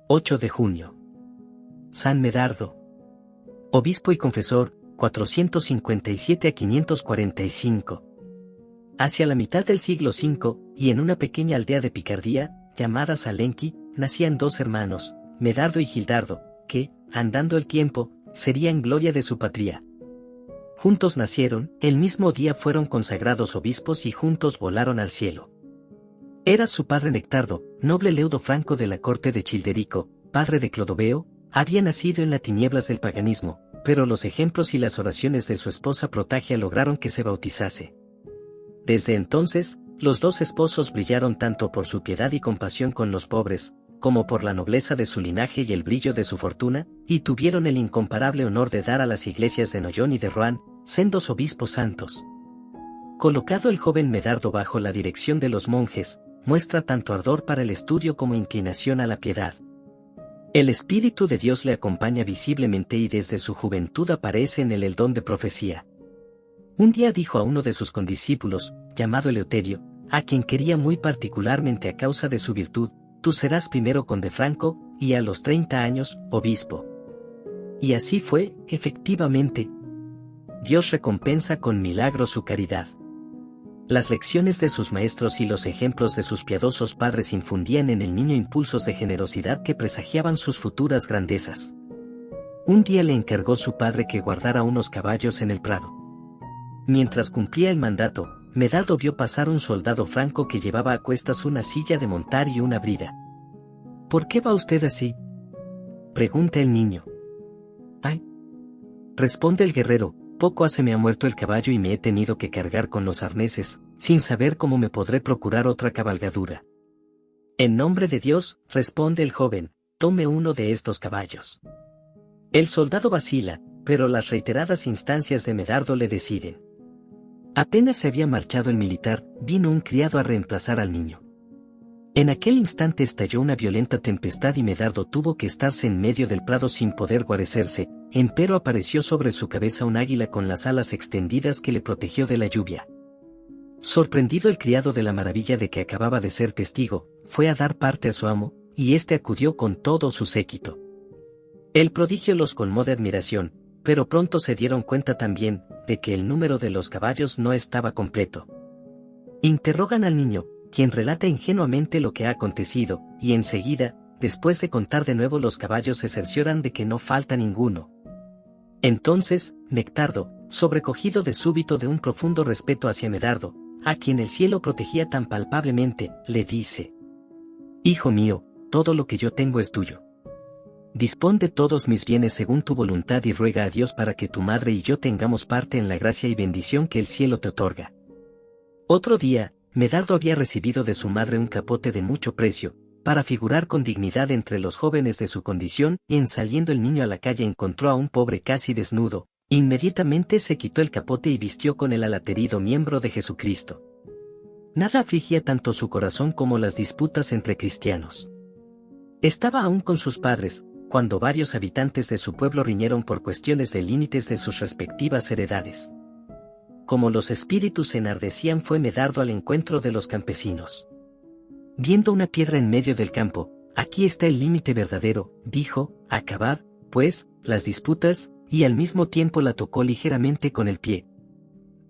8 de junio. San Medardo. Obispo y confesor, 457 a 545. Hacia la mitad del siglo V, y en una pequeña aldea de Picardía, llamada Salenqui, nacían dos hermanos, Medardo y Gildardo, que, andando el tiempo, serían gloria de su patria. Juntos nacieron, el mismo día fueron consagrados obispos y juntos volaron al cielo. Era su padre Nectardo, noble leudo franco de la corte de Childerico, padre de Clodoveo, había nacido en las tinieblas del paganismo, pero los ejemplos y las oraciones de su esposa Protagia lograron que se bautizase. Desde entonces, los dos esposos brillaron tanto por su piedad y compasión con los pobres, como por la nobleza de su linaje y el brillo de su fortuna, y tuvieron el incomparable honor de dar a las iglesias de Noyon y de Rouen, sendos obispos santos. Colocado el joven Medardo bajo la dirección de los monjes, muestra tanto ardor para el estudio como inclinación a la piedad. El Espíritu de Dios le acompaña visiblemente y desde su juventud aparece en él el don de profecía. Un día dijo a uno de sus condiscípulos, llamado Eleuterio, a quien quería muy particularmente a causa de su virtud: tú serás primero conde franco, y a los 30 años, obispo. Y así fue, efectivamente. Dios recompensa con milagros su caridad. Las lecciones de sus maestros y los ejemplos de sus piadosos padres infundían en el niño impulsos de generosidad que presagiaban sus futuras grandezas. Un día le encargó su padre que guardara unos caballos en el prado. Mientras cumplía el mandato, Medardo vio pasar un soldado franco que llevaba a cuestas una silla de montar y una brida. ¿Por qué va usted así?, pregunta el niño. ¡Ay!, responde el guerrero, poco hace me ha muerto el caballo y me he tenido que cargar con los arneses, sin saber cómo me podré procurar otra cabalgadura. En nombre de Dios, responde el joven, tome uno de estos caballos. El soldado vacila, pero las reiteradas instancias de Medardo le deciden. Apenas se había marchado el militar, vino un criado a reemplazar al niño. En aquel instante estalló una violenta tempestad y Medardo tuvo que estarse en medio del prado sin poder guarecerse, empero apareció sobre su cabeza un águila con las alas extendidas que le protegió de la lluvia. Sorprendido el criado de la maravilla de que acababa de ser testigo, fue a dar parte a su amo, y éste acudió con todo su séquito. El prodigio los colmó de admiración, pero pronto se dieron cuenta también de que el número de los caballos no estaba completo. Interrogan al niño, quien relata ingenuamente lo que ha acontecido, y enseguida, después de contar de nuevo los caballos se cercioran de que no falta ninguno. Entonces, Nectardo, sobrecogido de súbito de un profundo respeto hacia Medardo, a quien el cielo protegía tan palpablemente, le dice: Hijo mío, todo lo que yo tengo es tuyo. Dispón de todos mis bienes según tu voluntad y ruega a Dios para que tu madre y yo tengamos parte en la gracia y bendición que el cielo te otorga. Otro día, Medardo había recibido de su madre un capote de mucho precio, para figurar con dignidad entre los jóvenes de su condición, y en saliendo el niño a la calle encontró a un pobre casi desnudo, inmediatamente se quitó el capote y vistió con él al aterido miembro de Jesucristo. Nada afligía tanto su corazón como las disputas entre cristianos. Estaba aún con sus padres, cuando varios habitantes de su pueblo riñeron por cuestiones de límites de sus respectivas heredades. Como los espíritus se enardecían fue Medardo al encuentro de los campesinos. Viendo una piedra en medio del campo, aquí está el límite verdadero, dijo, acabad, pues, las disputas, y al mismo tiempo la tocó ligeramente con el pie.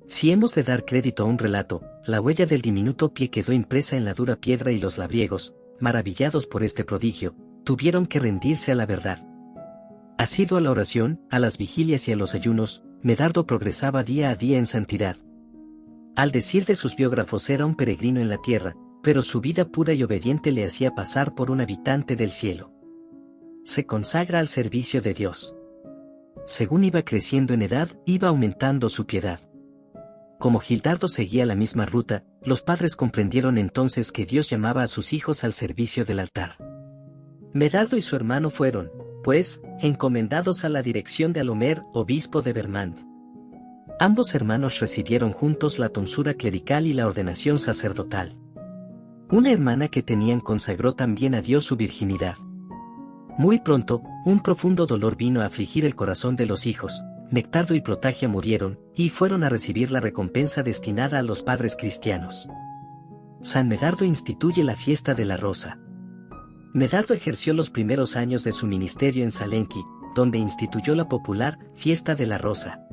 Si hemos de dar crédito a un relato, la huella del diminuto pie quedó impresa en la dura piedra y los labriegos, maravillados por este prodigio, tuvieron que rendirse a la verdad. Asiduo a la oración, a las vigilias y a los ayunos, Medardo progresaba día a día en santidad. Al decir de sus biógrafos era un peregrino en la tierra, pero su vida pura y obediente le hacía pasar por un habitante del cielo. Se consagra al servicio de Dios. Según iba creciendo en edad, iba aumentando su piedad. Como Gildardo seguía la misma ruta, los padres comprendieron entonces que Dios llamaba a sus hijos al servicio del altar. Medardo y su hermano fueron, pues, encomendados a la dirección de Alomer, obispo de Vermand. Ambos hermanos recibieron juntos la tonsura clerical y la ordenación sacerdotal. Una hermana que tenían consagró también a Dios su virginidad. Muy pronto, un profundo dolor vino a afligir el corazón de los hijos. Nectardo y Protagia murieron, y fueron a recibir la recompensa destinada a los padres cristianos. San Medardo instituye la fiesta de la rosa. Medardo ejerció los primeros años de su ministerio en Salenki, donde instituyó la popular Fiesta de la Rosa.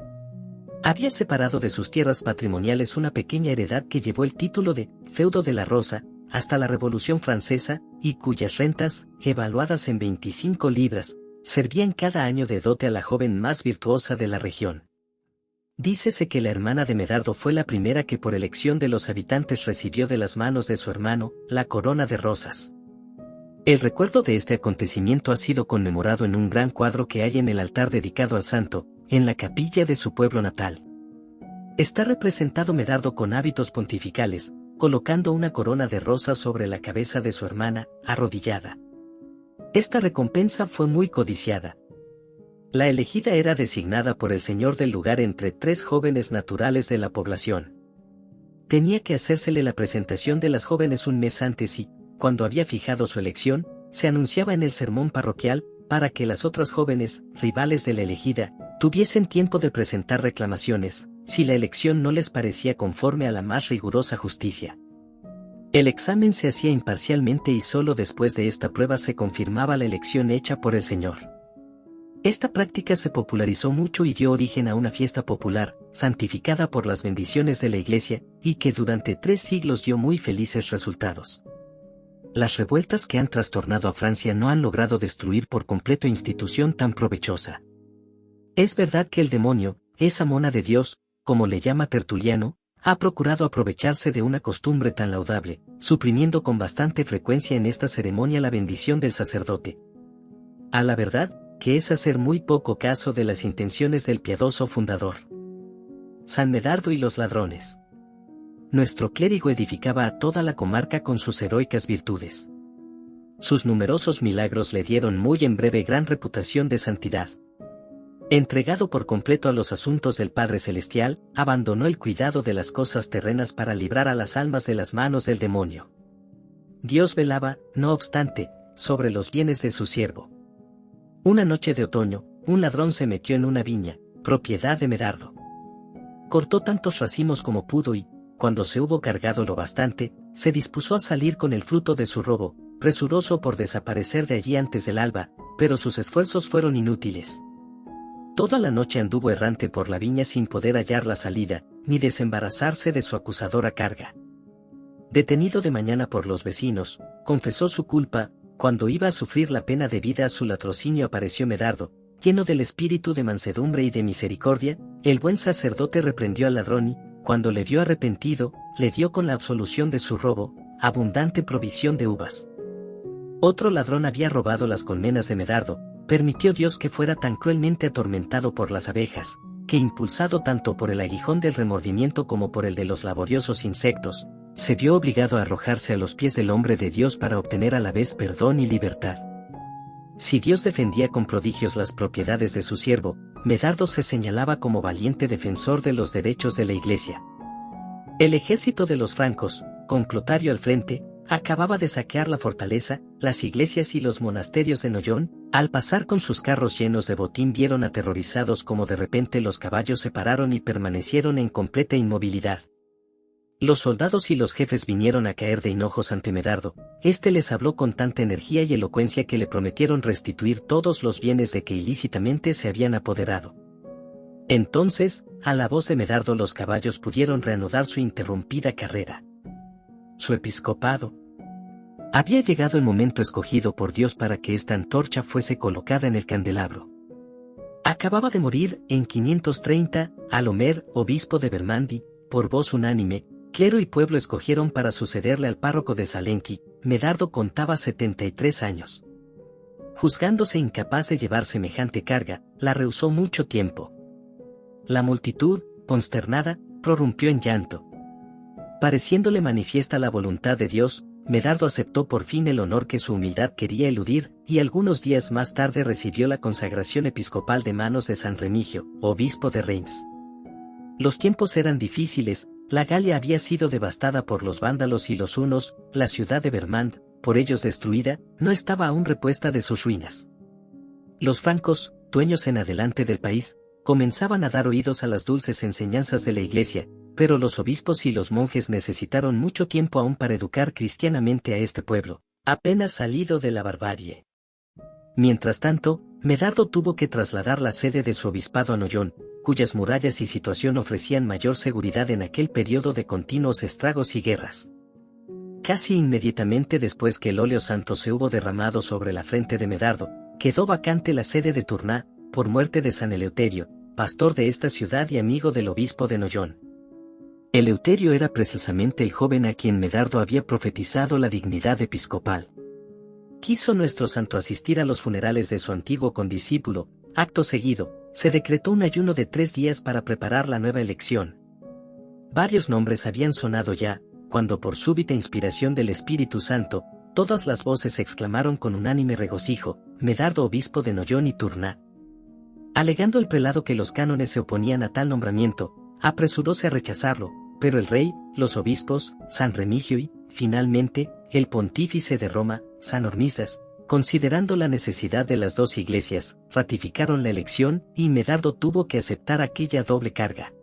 Había separado de sus tierras patrimoniales una pequeña heredad que llevó el título de Feudo de la Rosa hasta la Revolución Francesa y cuyas rentas, evaluadas en 25 libras, servían cada año de dote a la joven más virtuosa de la región. Dícese que la hermana de Medardo fue la primera que por elección de los habitantes recibió de las manos de su hermano la corona de rosas. El recuerdo de este acontecimiento ha sido conmemorado en un gran cuadro que hay en el altar dedicado al santo, en la capilla de su pueblo natal. Está representado Medardo con hábitos pontificales, colocando una corona de rosas sobre la cabeza de su hermana, arrodillada. Esta recompensa fue muy codiciada. La elegida era designada por el señor del lugar entre 3 jóvenes naturales de la población. Tenía que hacérsele la presentación de las jóvenes un mes antes y, cuando había fijado su elección, se anunciaba en el sermón parroquial, para que las otras jóvenes, rivales de la elegida, tuviesen tiempo de presentar reclamaciones, si la elección no les parecía conforme a la más rigurosa justicia. El examen se hacía imparcialmente y solo después de esta prueba se confirmaba la elección hecha por el Señor. Esta práctica se popularizó mucho y dio origen a una fiesta popular, santificada por las bendiciones de la Iglesia, y que durante 3 siglos dio muy felices resultados. Las revueltas que han trastornado a Francia no han logrado destruir por completo institución tan provechosa. Es verdad que el demonio, esa mona de Dios, como le llama Tertuliano, ha procurado aprovecharse de una costumbre tan laudable, suprimiendo con bastante frecuencia en esta ceremonia la bendición del sacerdote. A la verdad, que es hacer muy poco caso de las intenciones del piadoso fundador. San Medardo y los ladrones. Nuestro clérigo edificaba a toda la comarca con sus heroicas virtudes. Sus numerosos milagros le dieron muy en breve gran reputación de santidad. Entregado por completo a los asuntos del Padre Celestial, abandonó el cuidado de las cosas terrenas para librar a las almas de las manos del demonio. Dios velaba, no obstante, sobre los bienes de su siervo. Una noche de otoño, un ladrón se metió en una viña, propiedad de Medardo. Cortó tantos racimos como pudo y, cuando se hubo cargado lo bastante, se dispuso a salir con el fruto de su robo, presuroso por desaparecer de allí antes del alba, pero sus esfuerzos fueron inútiles. Toda la noche anduvo errante por la viña sin poder hallar la salida, ni desembarazarse de su acusadora carga. Detenido de mañana por los vecinos, confesó su culpa. Cuando iba a sufrir la pena debida a su latrocinio apareció Medardo, lleno del espíritu de mansedumbre y de misericordia. El buen sacerdote reprendió al ladrón y, cuando le vio arrepentido, le dio con la absolución de su robo, abundante provisión de uvas. Otro ladrón había robado las colmenas de Medardo. Permitió Dios que fuera tan cruelmente atormentado por las abejas, que impulsado tanto por el aguijón del remordimiento como por el de los laboriosos insectos, se vio obligado a arrojarse a los pies del hombre de Dios para obtener a la vez perdón y libertad. Si Dios defendía con prodigios las propiedades de su siervo, Medardo se señalaba como valiente defensor de los derechos de la Iglesia. El ejército de los francos, con Clotario al frente, acababa de saquear la fortaleza. Las iglesias y los monasterios de Noyon, al pasar con sus carros llenos de botín, vieron aterrorizados como de repente los caballos se pararon y permanecieron en completa inmovilidad. Los soldados y los jefes vinieron a caer de hinojos ante Medardo. Este les habló con tanta energía y elocuencia que le prometieron restituir todos los bienes de que ilícitamente se habían apoderado. Entonces, a la voz de Medardo, los caballos pudieron reanudar su interrumpida carrera. Su episcopado. Había llegado el momento escogido por Dios para que esta antorcha fuese colocada en el candelabro. Acababa de morir, en 530, Alomer, obispo de Vermandi. Por voz unánime, clero y pueblo escogieron para sucederle al párroco de Salenki. Medardo contaba 73 años. Juzgándose incapaz de llevar semejante carga, la rehusó mucho tiempo. La multitud, consternada, prorrumpió en llanto. Pareciéndole manifiesta la voluntad de Dios, Medardo aceptó por fin el honor que su humildad quería eludir, y algunos días más tarde recibió la consagración episcopal de manos de San Remigio, obispo de Reims. Los tiempos eran difíciles. La Galia había sido devastada por los vándalos y los hunos. La ciudad de Vermand, por ellos destruida, no estaba aún repuesta de sus ruinas. Los francos, dueños en adelante del país, comenzaban a dar oídos a las dulces enseñanzas de la Iglesia, pero los obispos y los monjes necesitaron mucho tiempo aún para educar cristianamente a este pueblo, apenas salido de la barbarie. Mientras tanto, Medardo tuvo que trasladar la sede de su obispado a Noyon, cuyas murallas y situación ofrecían mayor seguridad en aquel periodo de continuos estragos y guerras. Casi inmediatamente después que el óleo santo se hubo derramado sobre la frente de Medardo, quedó vacante la sede de Tournai, por muerte de San Eleuterio, pastor de esta ciudad y amigo del obispo de Noyon. Eleuterio era precisamente el joven a quien Medardo había profetizado la dignidad episcopal. Quiso nuestro santo asistir a los funerales de su antiguo condiscípulo. Acto seguido, se decretó un ayuno de 3 días para preparar la nueva elección. Varios nombres habían sonado ya, cuando por súbita inspiración del Espíritu Santo, todas las voces exclamaron con unánime regocijo: Medardo obispo de Noyon y Tournai. Alegando el prelado que los cánones se oponían a tal nombramiento, apresuróse a rechazarlo, pero el rey, los obispos, San Remigio y, finalmente, el pontífice de Roma, San Hormisdas, considerando la necesidad de las 2 iglesias, ratificaron la elección y Medardo tuvo que aceptar aquella doble carga.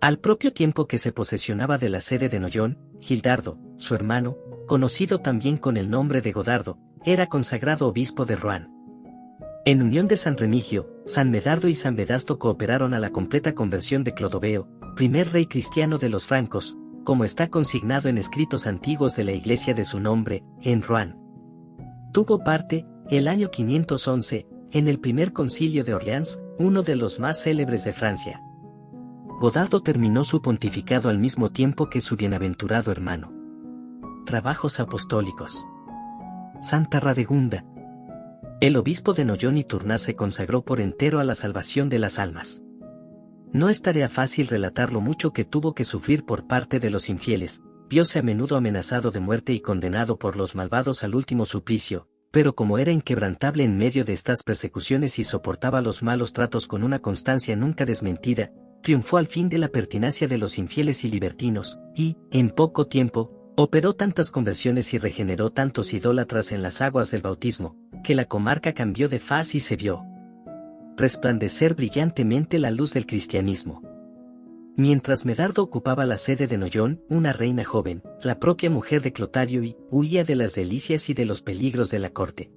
Al propio tiempo que se posesionaba de la sede de Noyon, Gildardo, su hermano, conocido también con el nombre de Godardo, era consagrado obispo de Rouen. En unión de San Remigio, San Medardo y San Vedasto cooperaron a la completa conversión de Clodoveo, primer rey cristiano de los francos, como está consignado en escritos antiguos de la iglesia de su nombre, en Rouen. Tuvo parte, el año 511, en el primer concilio de Orleans, uno de los más célebres de Francia. Godardo terminó su pontificado al mismo tiempo que su bienaventurado hermano. Trabajos apostólicos. Santa Radegunda. El obispo de Noyon y Tournai se consagró por entero a la salvación de las almas. No es tarea fácil relatar lo mucho que tuvo que sufrir por parte de los infieles, vióse a menudo amenazado de muerte y condenado por los malvados al último suplicio, pero como era inquebrantable en medio de estas persecuciones y soportaba los malos tratos con una constancia nunca desmentida, triunfó al fin de la pertinacia de los infieles y libertinos, y, en poco tiempo, operó tantas conversiones y regeneró tantos idólatras en las aguas del bautismo, que la comarca cambió de faz y se vio resplandecer brillantemente la luz del cristianismo. Mientras Medardo ocupaba la sede de Noyon, una reina joven, la propia mujer de Clotario, huía de las delicias y de los peligros de la corte.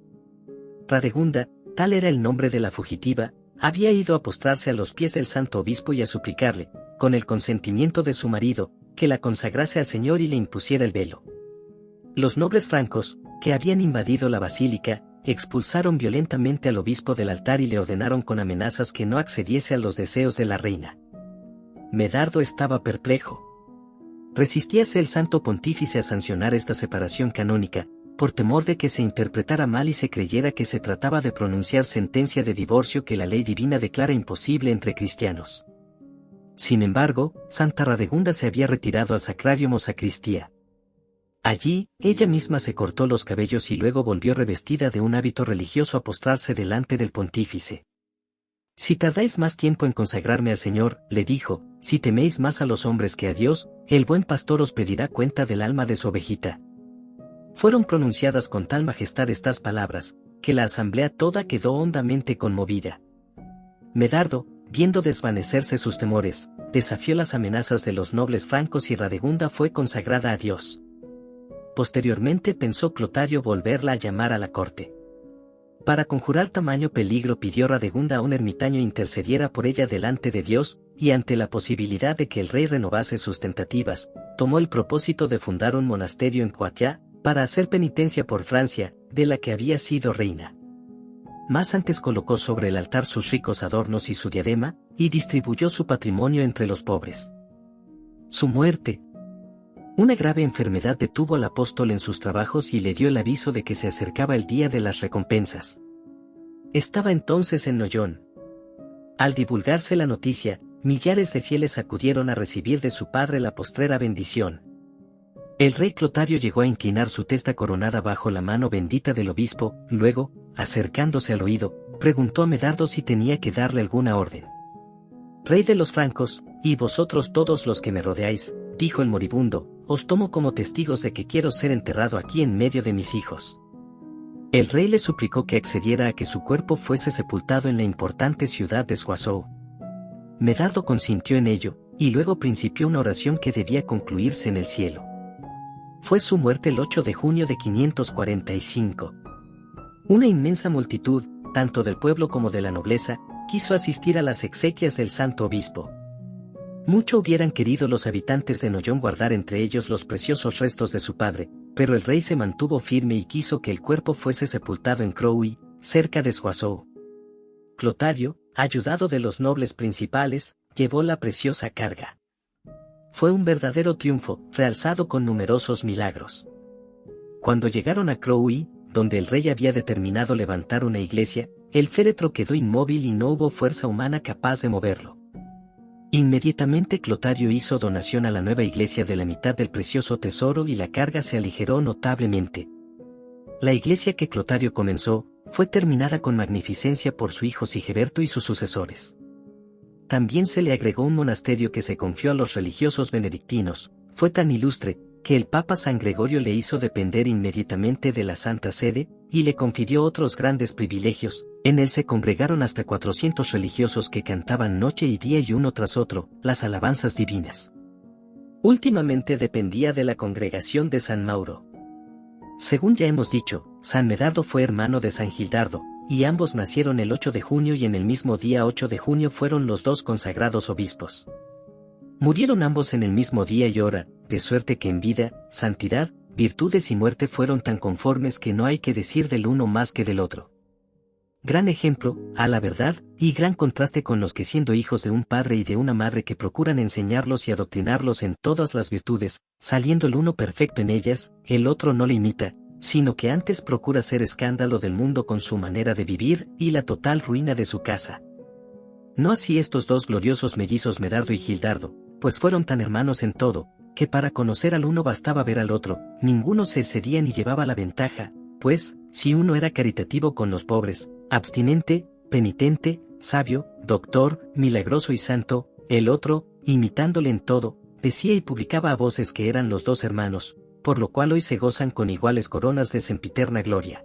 Radegunda, tal era el nombre de la fugitiva, había ido a postrarse a los pies del santo obispo y a suplicarle, con el consentimiento de su marido, que la consagrase al Señor y le impusiera el velo. Los nobles francos, que habían invadido la basílica, expulsaron violentamente al obispo del altar y le ordenaron con amenazas que no accediese a los deseos de la reina. Medardo estaba perplejo. Resistíase el santo pontífice a sancionar esta separación canónica, por temor de que se interpretara mal y se creyera que se trataba de pronunciar sentencia de divorcio que la ley divina declara imposible entre cristianos. Sin embargo, Santa Radegunda se había retirado al Sacrarium o sacristía. Allí, ella misma se cortó los cabellos y luego volvió revestida de un hábito religioso a postrarse delante del pontífice. Si tardáis más tiempo en consagrarme al Señor, le dijo, si teméis más a los hombres que a Dios, el buen pastor os pedirá cuenta del alma de su ovejita. Fueron pronunciadas con tal majestad estas palabras, que la asamblea toda quedó hondamente conmovida. Medardo, viendo desvanecerse sus temores, desafió las amenazas de los nobles francos y Radegunda fue consagrada a Dios. Posteriormente pensó Clotario volverla a llamar a la corte. Para conjurar tamaño peligro pidió Radegunda a un ermitaño intercediera por ella delante de Dios, y ante la posibilidad de que el rey renovase sus tentativas, tomó el propósito de fundar un monasterio en Poitiers, para hacer penitencia por Francia, de la que había sido reina. Más antes colocó sobre el altar sus ricos adornos y su diadema, y distribuyó su patrimonio entre los pobres. Su muerte. Una grave enfermedad detuvo al apóstol en sus trabajos y le dio el aviso de que se acercaba el día de las recompensas. Estaba entonces en Noyon. Al divulgarse la noticia, millares de fieles acudieron a recibir de su padre la postrera bendición. El rey Clotario llegó a inclinar su testa coronada bajo la mano bendita del obispo, luego, acercándose al oído, preguntó a Medardo si tenía que darle alguna orden. Rey de los francos, y vosotros todos los que me rodeáis, dijo el moribundo, os tomo como testigos de que quiero ser enterrado aquí en medio de mis hijos. El rey le suplicó que accediera a que su cuerpo fuese sepultado en la importante ciudad de Soissons. Medardo consintió en ello, y luego principió una oración que debía concluirse en el cielo. Fue su muerte el 8 de junio de 545. Una inmensa multitud, tanto del pueblo como de la nobleza, quiso asistir a las exequias del santo obispo. Mucho hubieran querido los habitantes de Noyon guardar entre ellos los preciosos restos de su padre, pero el rey se mantuvo firme y quiso que el cuerpo fuese sepultado en Crowy, cerca de Soissons. Clotario, ayudado de los nobles principales, llevó la preciosa carga. Fue un verdadero triunfo, realzado con numerosos milagros. Cuando llegaron a Crowy, donde el rey había determinado levantar una iglesia, el féretro quedó inmóvil y no hubo fuerza humana capaz de moverlo. Inmediatamente Clotario hizo donación a la nueva iglesia de la mitad del precioso tesoro y la carga se aligeró notablemente. La iglesia que Clotario comenzó, fue terminada con magnificencia por su hijo Sigeberto y sus sucesores. También se le agregó un monasterio que se confió a los religiosos benedictinos, fue tan ilustre, que el Papa San Gregorio le hizo depender inmediatamente de la Santa Sede, y le confirió otros grandes privilegios. En él se congregaron hasta 400 religiosos que cantaban noche y día y uno tras otro, las alabanzas divinas. Últimamente dependía de la congregación de San Mauro. Según ya hemos dicho, San Medardo fue hermano de San Gildardo, y ambos nacieron el 8 de junio y en el mismo día 8 de junio fueron los dos consagrados obispos. Murieron ambos en el mismo día y hora, de suerte que en vida, santidad, virtudes y muerte fueron tan conformes que no hay que decir del uno más que del otro. Gran ejemplo, a la verdad, y gran contraste con los que siendo hijos de un padre y de una madre que procuran enseñarlos y adoctrinarlos en todas las virtudes, saliendo el uno perfecto en ellas, el otro no le imita, sino que antes procura hacer escándalo del mundo con su manera de vivir y la total ruina de su casa. No así estos dos gloriosos mellizos Medardo y Gildardo, pues fueron tan hermanos en todo, que para conocer al uno bastaba ver al otro, ninguno se excedía ni llevaba la ventaja, pues, si uno era caritativo con los pobres, abstinente, penitente, sabio, doctor, milagroso y santo, el otro, imitándole en todo, decía y publicaba a voces que eran los dos hermanos, por lo cual hoy se gozan con iguales coronas de sempiterna gloria.